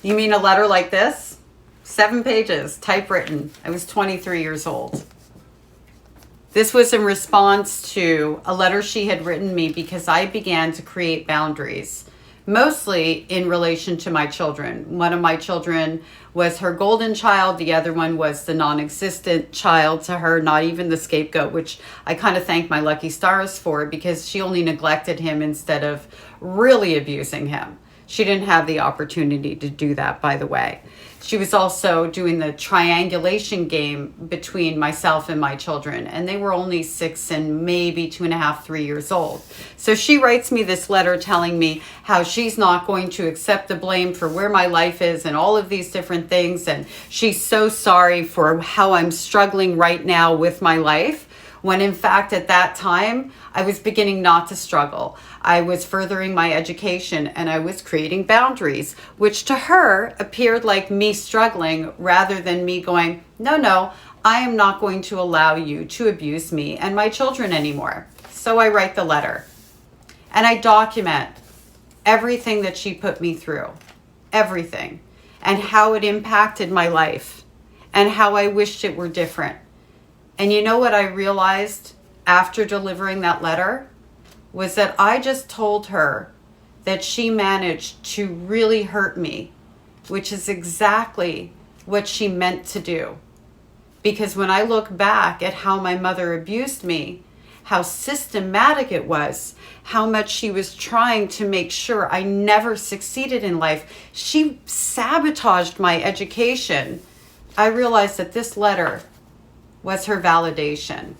You mean a letter like this? 7 pages, typewritten. I was 23 years old. This was in response to a letter she had written me because I began to create boundaries, mostly in relation to my children. One of my children was her golden child. The other one was the non-existent child to her, not even the scapegoat, which I kind of thank my lucky stars for because she only neglected him instead of really abusing him. She didn't have the opportunity to do that, by the way. She was also doing the triangulation game between myself and my children, and they were only 6 and maybe 2.5, 3 years old. So she writes me this letter telling me how she's not going to accept the blame for where my life is and all of these different things, and she's so sorry for how I'm struggling right now with my life, when in fact at that time I was beginning not to struggle. I was furthering my education and I was creating boundaries, which to her appeared like me struggling rather than me going, no, I am not going to allow you to abuse me and my children anymore. So I write the letter and I document everything that she put me through, everything, and how it impacted my life and how I wished it were different. And you know what I realized after delivering that letter was that I just told her that she managed to really hurt me, which is exactly what she meant to do. Because when I look back at how my mother abused me, how systematic it was, how much she was trying to make sure I never succeeded in life, she sabotaged my education. I realized that this letter was her validation.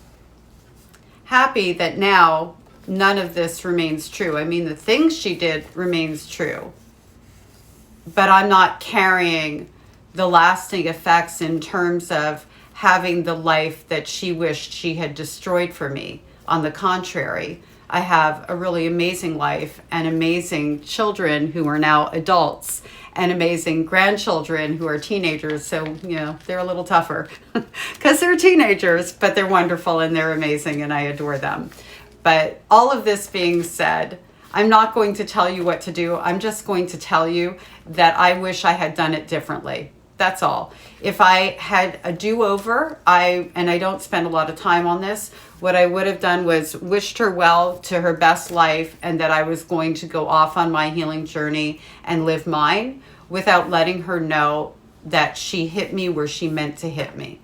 Happy that now none of this remains true. I mean, the things she did remains true, but I'm not carrying the lasting effects in terms of having the life that she wished she had destroyed for me. On the contrary, I have a really amazing life and amazing children who are now adults and amazing grandchildren who are teenagers. So, they're a little tougher because they're teenagers, but they're wonderful and they're amazing and I adore them. But all of this being said, I'm not going to tell you what to do. I'm just going to tell you that I wish I had done it differently. That's all. If I had a do-over, and I don't spend a lot of time on this, what I would have done was wished her well to her best life and that I was going to go off on my healing journey and live mine without letting her know that she hit me where she meant to hit me.